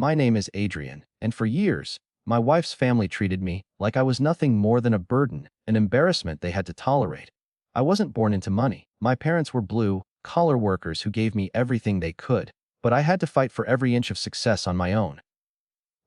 My name is Adrian, and for years, my wife's family treated me like I was nothing more than a burden, an embarrassment they had to tolerate. I wasn't born into money. My parents were blue-collar workers who gave me everything they could, but I had to fight for every inch of success on my own.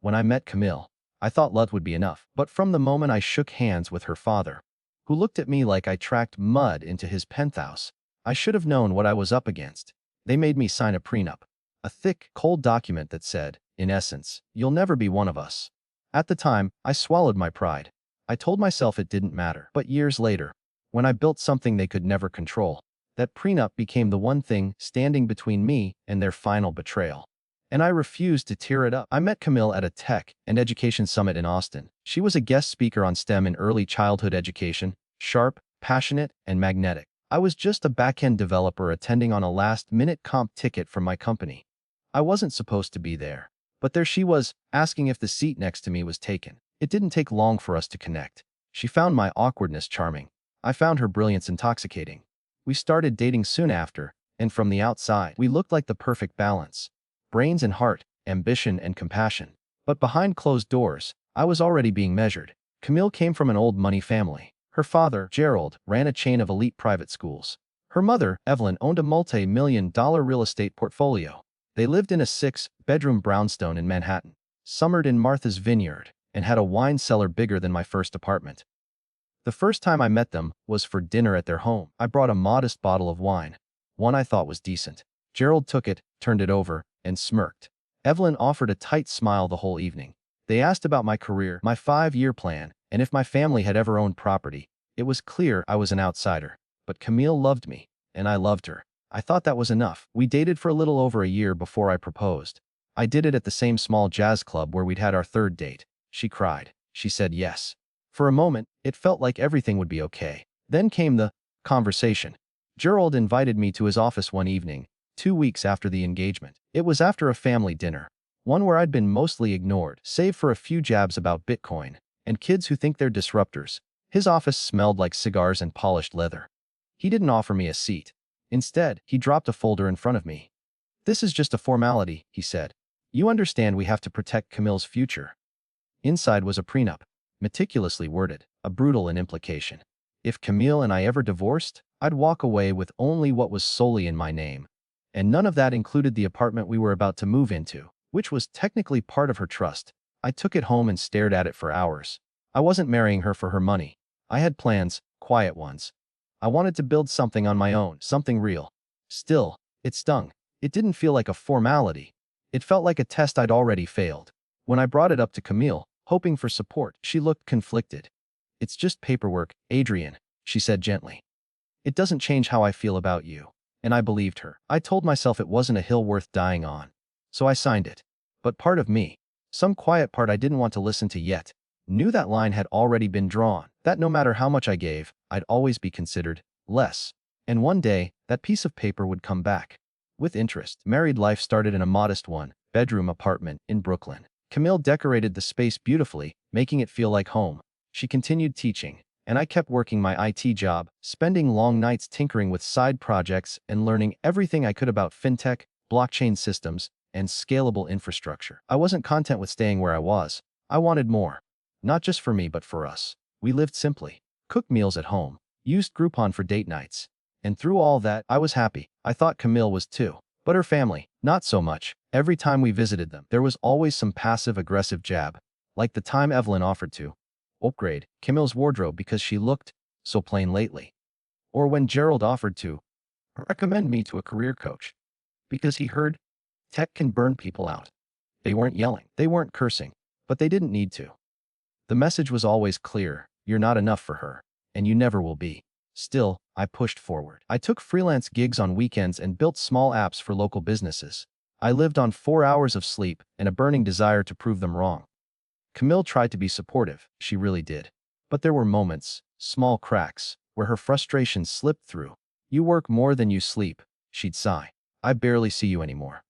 When I met Camille, I thought love would be enough, but from the moment I shook hands with her father, who looked at me like I tracked mud into his penthouse, I should have known what I was up against. They made me sign a prenup, a thick, cold document that said, in essence, you'll never be one of us. At the time, I swallowed my pride. I told myself it didn't matter. But years later, when I built something they could never control, that prenup became the one thing standing between me and their final betrayal. And I refused to tear it up. I met Camille at a tech and education summit in Austin. She was a guest speaker on STEM in early childhood education, sharp, passionate, and magnetic. I was just a back-end developer attending on a last-minute comp ticket from my company. I wasn't supposed to be there. But there she was, asking if the seat next to me was taken. It didn't take long for us to connect. She found my awkwardness charming. I found her brilliance intoxicating. We started dating soon after, and from the outside, we looked like the perfect balance. Brains and heart, ambition and compassion. But behind closed doors, I was already being measured. Camille came from an old money family. Her father, Gerald, ran a chain of elite private schools. Her mother, Evelyn, owned a multi-million-dollar real estate portfolio. They lived in a 6-bedroom brownstone in Manhattan, summered in Martha's Vineyard, and had a wine cellar bigger than my first apartment. The first time I met them was for dinner at their home. I brought a modest bottle of wine, one I thought was decent. Gerald took it, turned it over, and smirked. Evelyn offered a tight smile the whole evening. They asked about my career, my 5-year plan, and if my family had ever owned property. It was clear I was an outsider, but Camille loved me, and I loved her. I thought that was enough. We dated for a little over a year before I proposed. I did it at the same small jazz club where we'd had our third date. She cried. She said yes. For a moment, it felt like everything would be okay. Then came the conversation. Gerald invited me to his office one evening, 2 weeks after the engagement. It was after a family dinner, one where I'd been mostly ignored, save for a few jabs about Bitcoin and kids who think they're disruptors. His office smelled like cigars and polished leather. He didn't offer me a seat. Instead, he dropped a folder in front of me. "This is just a formality," he said. "You understand we have to protect Camille's future." Inside was a prenup, meticulously worded, a brutal implication. If Camille and I ever divorced, I'd walk away with only what was solely in my name. And none of that included the apartment we were about to move into, which was technically part of her trust. I took it home and stared at it for hours. I wasn't marrying her for her money. I had plans, quiet ones. I wanted to build something on my own, something real. Still, it stung. It didn't feel like a formality. It felt like a test I'd already failed. When I brought it up to Camille, hoping for support, she looked conflicted. "It's just paperwork, Adrian," she said gently. "It doesn't change how I feel about you." And I believed her. I told myself it wasn't a hill worth dying on. So I signed it. But part of me, some quiet part I didn't want to listen to yet, knew that line had already been drawn, that no matter how much I gave, I'd always be considered less. And one day, that piece of paper would come back. With interest. Married life started in a modest one-bedroom apartment in Brooklyn. Camille decorated the space beautifully, making it feel like home. She continued teaching, and I kept working my IT job, spending long nights tinkering with side projects and learning everything I could about fintech, blockchain systems, and scalable infrastructure. I wasn't content with staying where I was. I wanted more. Not just for me, but for us. We lived simply, cooked meals at home, used Groupon for date nights. And through all that, I was happy. I thought Camille was too. But her family, not so much. Every time we visited them, there was always some passive-aggressive jab. Like the time Evelyn offered to upgrade Camille's wardrobe because she looked so plain lately. Or when Gerald offered to recommend me to a career coach because he heard tech can burn people out. They weren't yelling. They weren't cursing. But they didn't need to. The message was always clear: you're not enough for her, and you never will be. Still, I pushed forward. I took freelance gigs on weekends and built small apps for local businesses. I lived on 4 hours of sleep and a burning desire to prove them wrong. Camille tried to be supportive, she really did. But there were moments, small cracks, where her frustration slipped through. "You work more than you sleep," she'd sigh. "I barely see you anymore."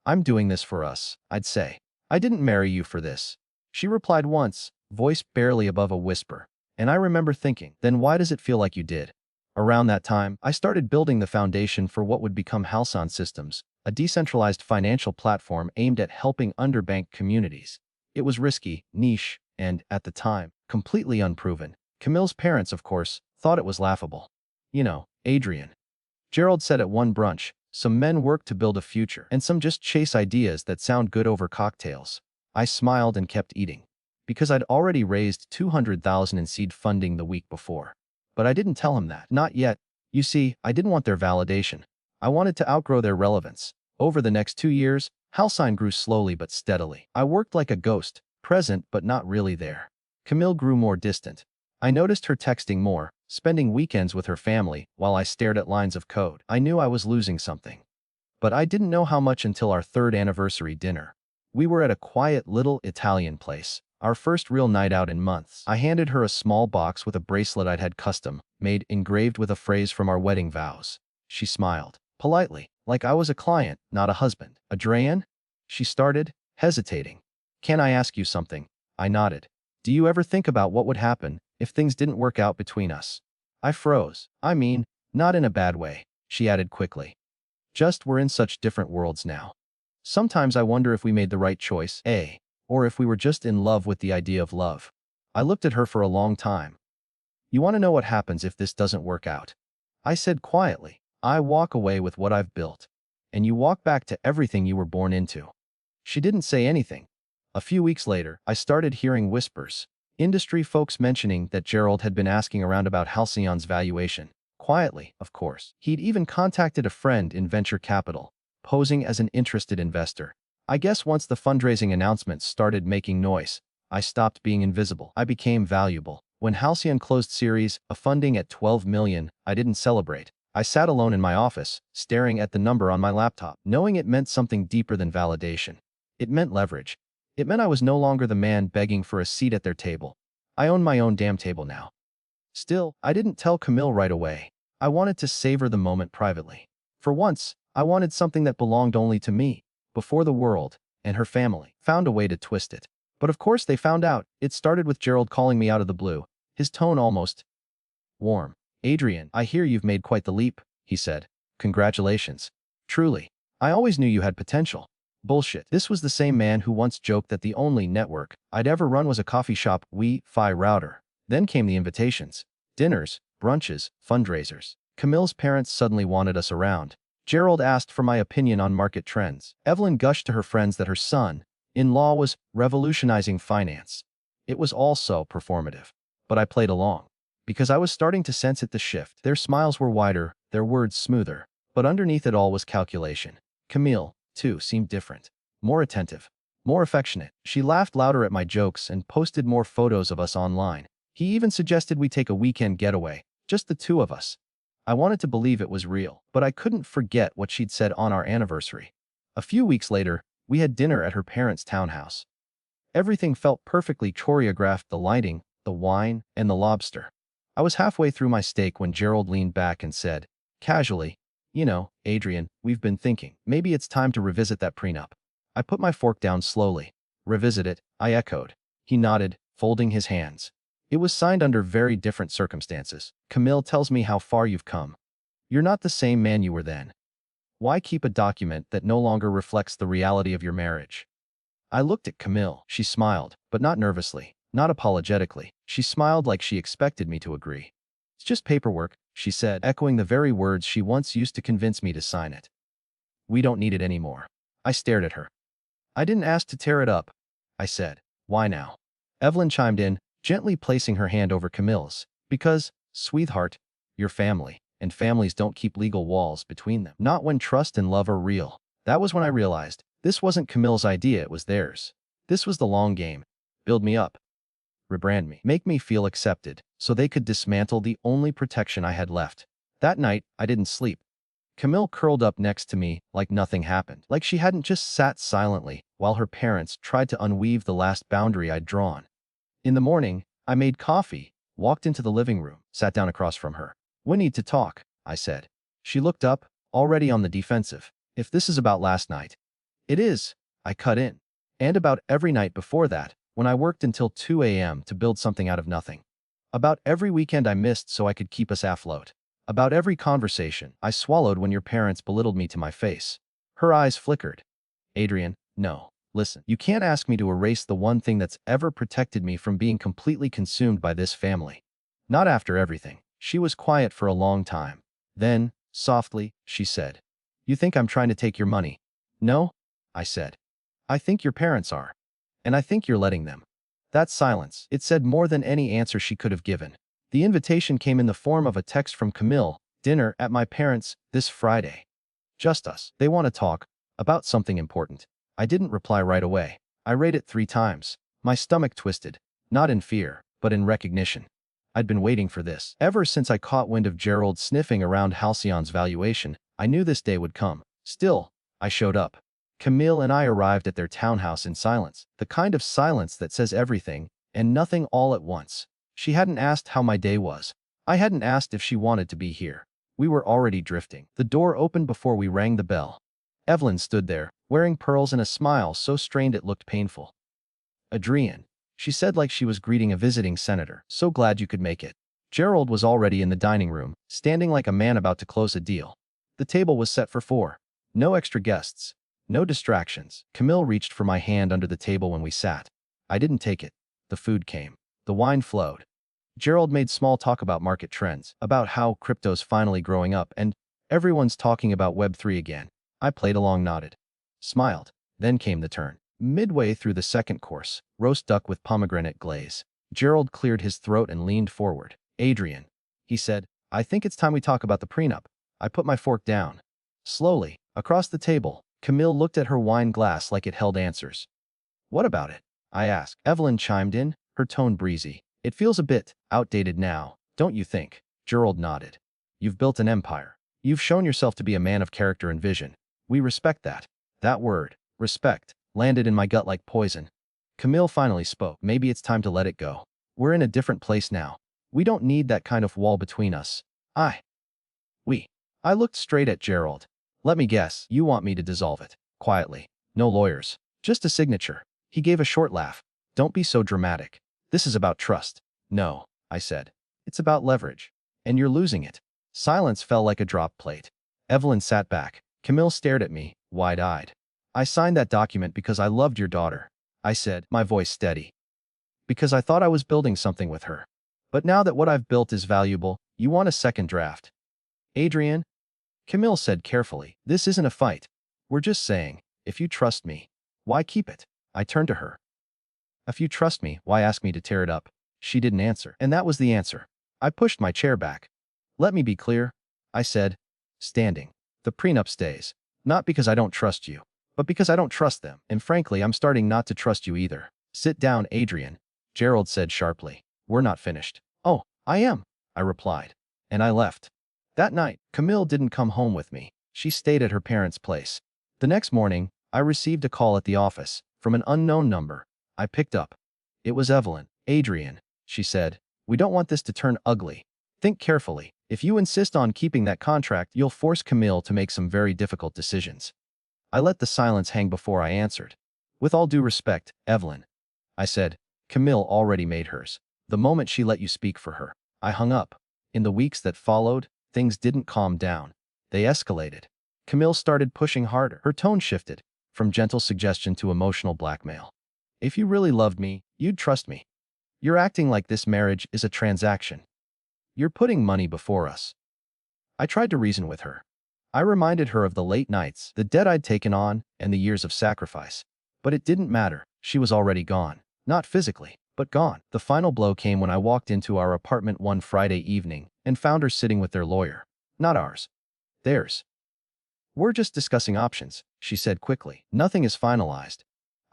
"I'm doing this for us," I'd say. "I didn't marry you for this," she replied once, voice barely above a whisper. And I remember thinking, then why does it feel like you did? Around that time, I started building the foundation for what would become Halcyon Systems, a decentralized financial platform aimed at helping underbanked communities. It was risky, niche, and, at the time, completely unproven. Camille's parents, of course, thought it was laughable. You know, Adrian. Gerald said at one brunch, some men work to build a future, and some just chase ideas that sound good over cocktails. I smiled and kept eating. Because I'd already raised $200,000 in seed funding the week before. But I didn't tell him that. Not yet. You see, I didn't want their validation. I wanted to outgrow their relevance. Over the next 2 years, Halcyon grew slowly but steadily. I worked like a ghost, present but not really there. Camille grew more distant. I noticed her texting more, spending weekends with her family while I stared at lines of code. I knew I was losing something. But I didn't know how much until our third anniversary dinner. We were at a quiet little Italian place, our first real night out in months. I handed her a small box with a bracelet I'd had custom made, engraved with a phrase from our wedding vows. She smiled, politely, like I was a client, not a husband. Adrian? She started, hesitating. Can I ask you something? I nodded. Do you ever think about what would happen if things didn't work out between us? I froze. I mean, not in a bad way, she added quickly. Just we're in such different worlds now. Sometimes I wonder if we made the right choice, or if we were just in love with the idea of love. I looked at her for a long time. You want to know what happens if this doesn't work out? I said quietly. I walk away with what I've built. And you walk back to everything you were born into. She didn't say anything. A few weeks later, I started hearing whispers. Industry folks mentioning that Gerald had been asking around about Halcyon's valuation. Quietly, of course. He'd even contacted a friend in venture capital, posing as an interested investor. I guess once the fundraising announcements started making noise, I stopped being invisible. I became valuable. When Halcyon closed Series A funding at $12 million, I didn't celebrate. I sat alone in my office, staring at the number on my laptop, knowing it meant something deeper than validation. It meant leverage. It meant I was no longer the man begging for a seat at their table. I own my own damn table now. Still, I didn't tell Camille right away. I wanted to savor the moment privately. For once, I wanted something that belonged only to me, before the world, and her family found a way to twist it. But of course they found out. It started with Gerald calling me out of the blue, his tone almost warm. Adrian, I hear you've made quite the leap, he said. Congratulations. Truly. I always knew you had potential. Bullshit. This was the same man who once joked that the only network I'd ever run was a coffee shop Wi-Fi router. Then came the invitations. Dinners, brunches, fundraisers. Camille's parents suddenly wanted us around. Gerald asked for my opinion on market trends. Evelyn gushed to her friends that her son-in-law was revolutionizing finance. It was all so performative. But I played along. Because I was starting to sense it, the shift. Their smiles were wider, their words smoother. But underneath it all was calculation. Camille, too, seemed different. More attentive. More affectionate. She laughed louder at my jokes and posted more photos of us online. He even suggested we take a weekend getaway. Just the two of us. I wanted to believe it was real, but I couldn't forget what she'd said on our anniversary. A few weeks later, we had dinner at her parents' townhouse. Everything felt perfectly choreographed: the lighting, the wine, and the lobster. I was halfway through my steak when Gerald leaned back and said, casually, you know, Adrian, we've been thinking, maybe it's time to revisit that prenup. I put my fork down slowly. Revisit it, I echoed. He nodded, folding his hands. It was signed under very different circumstances. Camille tells me how far you've come. You're not the same man you were then. Why keep a document that no longer reflects the reality of your marriage? I looked at Camille. She smiled, but not nervously, not apologetically. She smiled like she expected me to agree. It's just paperwork, she said, echoing the very words she once used to convince me to sign it. We don't need it anymore. I stared at her. I didn't ask to tear it up, I said. Why now? Evelyn chimed in, gently placing her hand over Camille's. Because, sweetheart, you're family, and families don't keep legal walls between them. Not when trust and love are real. That was when I realized this wasn't Camille's idea, it was theirs. This was the long game. Build me up. Rebrand me. Make me feel accepted, so they could dismantle the only protection I had left. That night, I didn't sleep. Camille curled up next to me like nothing happened, like she hadn't just sat silently while her parents tried to unweave the last boundary I'd drawn. In the morning, I made coffee, walked into the living room, sat down across from her. We need to talk, I said. She looked up, already on the defensive. If this is about last night. It is, I cut in. And about every night before that, when I worked until 2 a.m. to build something out of nothing. About every weekend I missed so I could keep us afloat. About every conversation I swallowed when your parents belittled me to my face. Her eyes flickered. Adrian, no. Listen, you can't ask me to erase the one thing that's ever protected me from being completely consumed by this family. Not after everything. She was quiet for a long time. Then, softly, she said, "You think I'm trying to take your money?" "No," I said. "I think your parents are. And I think you're letting them." That silence, it said more than any answer she could have given. The invitation came in the form of a text from Camille, "Dinner at my parents' this Friday. Just us. They want to talk about something important." I didn't reply right away. I read it 3 times. My stomach twisted, not in fear, but in recognition. I'd been waiting for this. Ever since I caught wind of Gerald sniffing around Halcyon's valuation, I knew this day would come. Still, I showed up. Camille and I arrived at their townhouse in silence, the kind of silence that says everything and nothing all at once. She hadn't asked how my day was. I hadn't asked if she wanted to be here. We were already drifting. The door opened before we rang the bell. Evelyn stood there, wearing pearls and a smile so strained it looked painful. "Adrian," she said like she was greeting a visiting senator, "so glad you could make it." Gerald was already in the dining room, standing like a man about to close a deal. The table was set for 4. No extra guests. No distractions. Camille reached for my hand under the table when we sat. I didn't take it. The food came. The wine flowed. Gerald made small talk about market trends, about how crypto's finally growing up, and everyone's talking about Web3 again. I played along, nodded, smiled. Then came the turn. Midway through the second course, roast duck with pomegranate glaze, Gerald cleared his throat and leaned forward. "Adrian," he said, "I think it's time we talk about the prenup." I put my fork down. Slowly, across the table, Camille looked at her wine glass like it held answers. "What about it?" I asked. Evelyn chimed in, her tone breezy. "It feels a bit outdated now, don't you think?" Gerald nodded. "You've built an empire. You've shown yourself to be a man of character and vision. We respect that." That word, respect, landed in my gut like poison. Camille finally spoke. "Maybe it's time to let it go. We're in a different place now. We don't need that kind of wall between us." We. I looked straight at Gerald. "Let me guess, you want me to dissolve it." Quietly. "No lawyers. Just a signature." He gave a short laugh. "Don't be so dramatic. This is about trust." "No," I said. "It's about leverage. And you're losing it." Silence fell like a drop plate. Evelyn sat back. Camille stared at me, wide-eyed. "I signed that document because I loved your daughter," I said, my voice steady. "Because I thought I was building something with her. But now that what I've built is valuable, you want a second draft." "Adrian," Camille said carefully, "this isn't a fight. We're just saying, if you trust me, why keep it?" I turned to her. "If you trust me, why ask me to tear it up?" She didn't answer, and that was the answer. I pushed my chair back. "Let me be clear," I said, standing. "The prenup stays. Not because I don't trust you, but because I don't trust them. And frankly, I'm starting not to trust you either." "Sit down, Adrian," Gerald said sharply. "We're not finished." "Oh, I am," I replied. And I left. That night, Camille didn't come home with me. She stayed at her parents' place. The next morning, I received a call at the office from an unknown number. I picked up. It was Evelyn. "Adrian," she said, "we don't want this to turn ugly. Think carefully. If you insist on keeping that contract, you'll force Camille to make some very difficult decisions." I let the silence hang before I answered. "With all due respect, Evelyn," I said, "Camille already made hers. The moment she let you speak for her." I hung up. In the weeks that followed, things didn't calm down. They escalated. Camille started pushing harder. Her tone shifted from gentle suggestion to emotional blackmail. "If you really loved me, you'd trust me. You're acting like this marriage is a transaction. You're putting money before us." I tried to reason with her. I reminded her of the late nights, the debt I'd taken on, and the years of sacrifice. But it didn't matter. She was already gone. Not physically, but gone. The final blow came when I walked into our apartment one Friday evening and found her sitting with their lawyer. Not ours. Theirs. "We're just discussing options," she said quickly. "Nothing is finalized."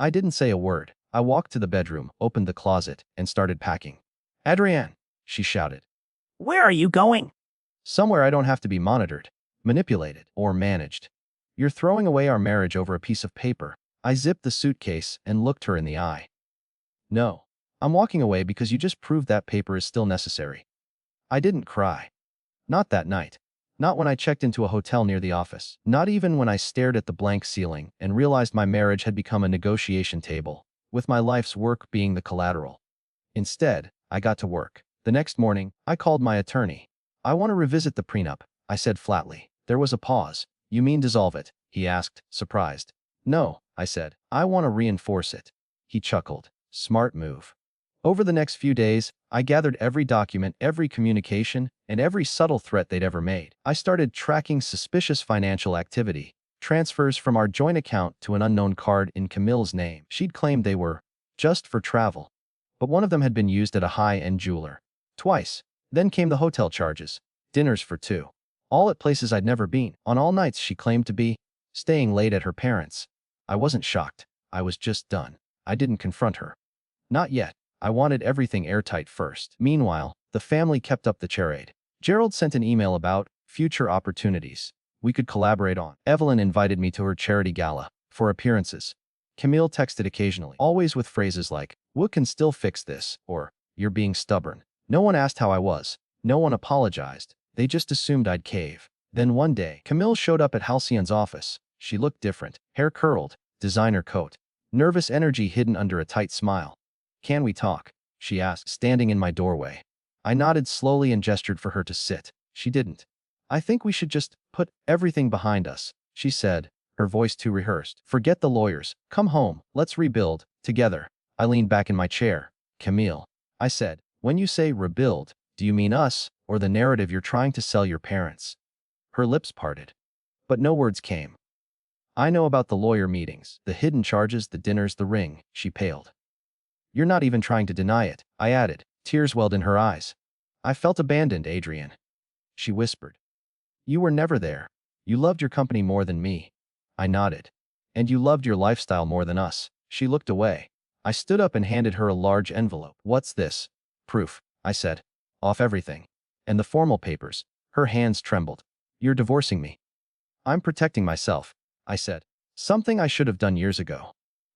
I didn't say a word. I walked to the bedroom, opened the closet, and started packing. "Adrienne," she shouted. "Where are you going?" "Somewhere I don't have to be monitored, manipulated, or managed. You're throwing away our marriage over a piece of paper." I zipped the suitcase and looked her in the eye. "No. I'm walking away because you just proved that paper is still necessary." I didn't cry. Not that night. Not when I checked into a hotel near the office. Not even when I stared at the blank ceiling and realized my marriage had become a negotiation table, with my life's work being the collateral. Instead, I got to work. The next morning, I called my attorney. "I want to revisit the prenup," I said flatly. There was a pause. "You mean dissolve it?" he asked, surprised. No, I said. I want to reinforce it. He chuckled. Smart move. Over the next few days, I gathered every document, every communication, and every subtle threat they'd ever made. I started tracking suspicious financial activity, transfers from our joint account to an unknown card in Camille's name. She'd claimed they were just for travel, but one of them had been used at a high-end jeweler. Twice. Then came the hotel charges, dinners for two, all at places I'd never been. On all nights she claimed to be staying late at her parents'. I wasn't shocked. I was just done. I didn't confront her. Not yet. I wanted everything airtight first. Meanwhile, the family kept up the charade. Gerald sent an email about future opportunities we could collaborate on. Evelyn invited me to her charity gala for appearances. Camille texted occasionally, always with phrases like, "We can still fix this," or "You're being stubborn." No one asked how I was. No one apologized. They just assumed I'd cave. Then one day, Camille showed up at Halcyon's office. She looked different. Hair curled, designer coat, nervous energy hidden under a tight smile. "Can we talk?" she asked, standing in my doorway. I nodded slowly and gestured for her to sit. She didn't. "I think we should just put everything behind us," she said, her voice too rehearsed. "Forget the lawyers. Come home. Let's rebuild together." I leaned back in my chair. "Camille," I said, "when you say rebuild, do you mean us or the narrative you're trying to sell your parents?" Her lips parted, but no words came. "I know about the lawyer meetings, the hidden charges, the dinners, the ring." She paled. "You're not even trying to deny it," I added. Tears welled in her eyes. "I felt abandoned, Adrian," she whispered. "You were never there. You loved your company more than me." I nodded. "And you loved your lifestyle more than us." She looked away. I stood up and handed her a large envelope. "What's this?" "Proof," I said. "Off everything. And the formal papers." Her hands trembled. "You're divorcing me." "I'm protecting myself," I said. "Something I should have done years ago."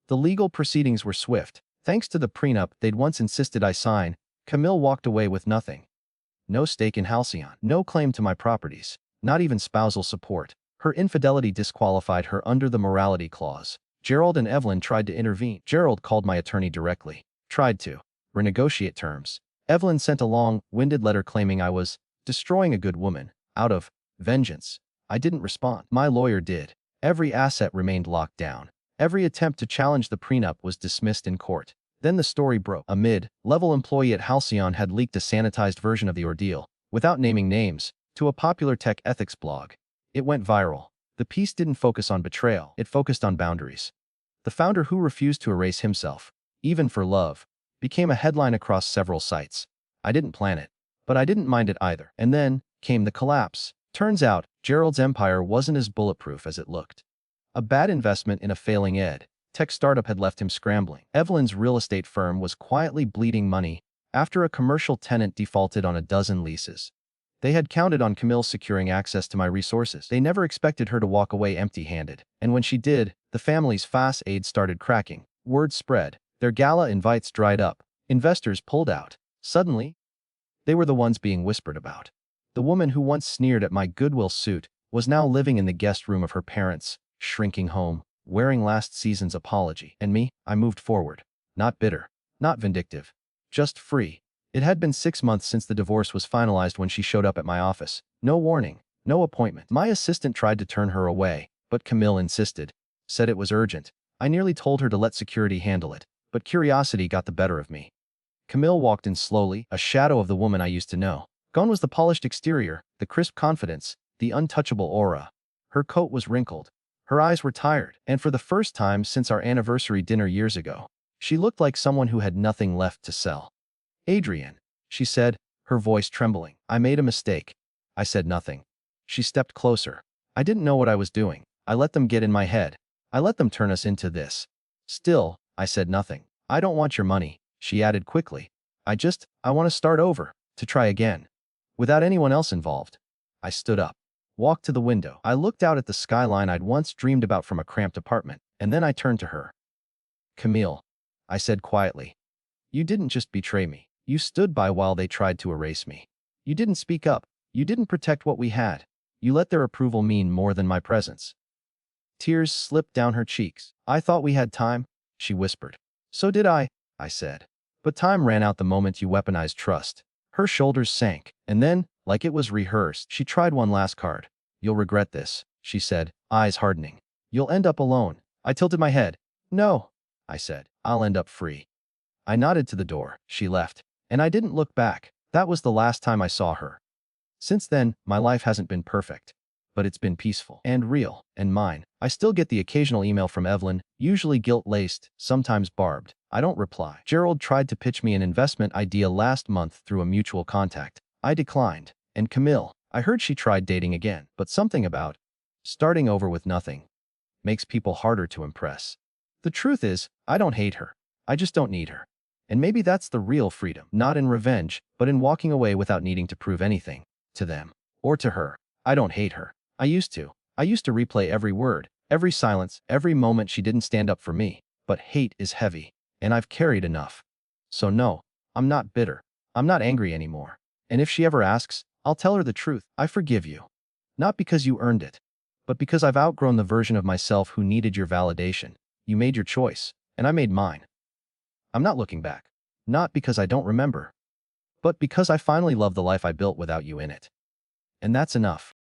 The legal proceedings were swift. Thanks to the prenup they'd once insisted I sign, Camille walked away with nothing. No stake in Halcyon, no claim to my properties, not even spousal support. Her infidelity disqualified her under the morality clause. Gerald and Evelyn tried to intervene. Gerald called my attorney directly. Tried to renegotiate terms. Evelyn sent a long-winded letter claiming I was destroying a good woman out of vengeance. I didn't respond. My lawyer did. Every asset remained locked down. Every attempt to challenge the prenup was dismissed in court. Then the story broke. A mid-level employee at Halcyon had leaked a sanitized version of the ordeal, without naming names, to a popular tech ethics blog. It went viral. The piece didn't focus on betrayal. It focused on boundaries. The founder who refused to erase himself, even for love, became a headline across several sites. I didn't plan it, but I didn't mind it either. And then came the collapse. Turns out, Gerald's empire wasn't as bulletproof as it looked. A bad investment in a failing tech startup had left him scrambling. Evelyn's real estate firm was quietly bleeding money after a commercial tenant defaulted on a dozen leases. They had counted on Camille securing access to my resources. They never expected her to walk away empty-handed. And when she did, the family's fast aid started cracking. Word spread. Their gala invites dried up. Investors pulled out. Suddenly, they were the ones being whispered about. The woman who once sneered at my goodwill suit was now living in the guest room of her parents' shrinking home, wearing last season's apology. And me, I moved forward. Not bitter, not vindictive, just free. It had been 6 months since the divorce was finalized when she showed up at my office. No warning, no appointment. My assistant tried to turn her away, but Camille insisted, said it was urgent. I nearly told her to let security handle it, but curiosity got the better of me. Camille walked in slowly, a shadow of the woman I used to know. Gone was the polished exterior, the crisp confidence, the untouchable aura. Her coat was wrinkled. Her eyes were tired, and for the first time since our anniversary dinner years ago, she looked like someone who had nothing left to sell. "Adrian," she said, her voice trembling. "I made a mistake." I said nothing. She stepped closer. I didn't know what I was doing. I let them get in my head. I let them turn us into this. Still, I said nothing. "I don't want your money," she added quickly. I want to start over, to try again. Without anyone else involved." I stood up, walked to the window. I looked out at the skyline I'd once dreamed about from a cramped apartment, and then I turned to her. "Camille," I said quietly, "you didn't just betray me. You stood by while they tried to erase me. You didn't speak up. You didn't protect what we had. You let their approval mean more than my presence." Tears slipped down her cheeks. "I thought we had time," she whispered. "So did I said. "But time ran out the moment you weaponized trust." Her shoulders sank, and then, like it was rehearsed, she tried one last card. "You'll regret this," she said, eyes hardening. You'll end up alone. I tilted my head. No, I said. I'll end up free. I nodded to the door. She left. And I didn't look back. That was the last time I saw her. Since then, my life hasn't been perfect. But it's been peaceful. And real. And mine. I still get the occasional email from Evelyn, usually guilt-laced, sometimes barbed. I don't reply. Gerald tried to pitch me an investment idea last month through a mutual contact. I declined. And Camille, I heard she tried dating again. But something about starting over with nothing makes people harder to impress. The truth is, I don't hate her. I just don't need her. And maybe that's the real freedom, not in revenge, but in walking away without needing to prove anything to them or to her. I don't hate her. I used to replay every word, every silence, every moment she didn't stand up for me. But hate is heavy, and I've carried enough. So no, I'm not bitter. I'm not angry anymore. And if she ever asks, I'll tell her the truth. I forgive you. Not because you earned it, but because I've outgrown the version of myself who needed your validation. You made your choice, and I made mine. I'm not looking back. Not because I don't remember, but because I finally love the life I built without you in it. And that's enough.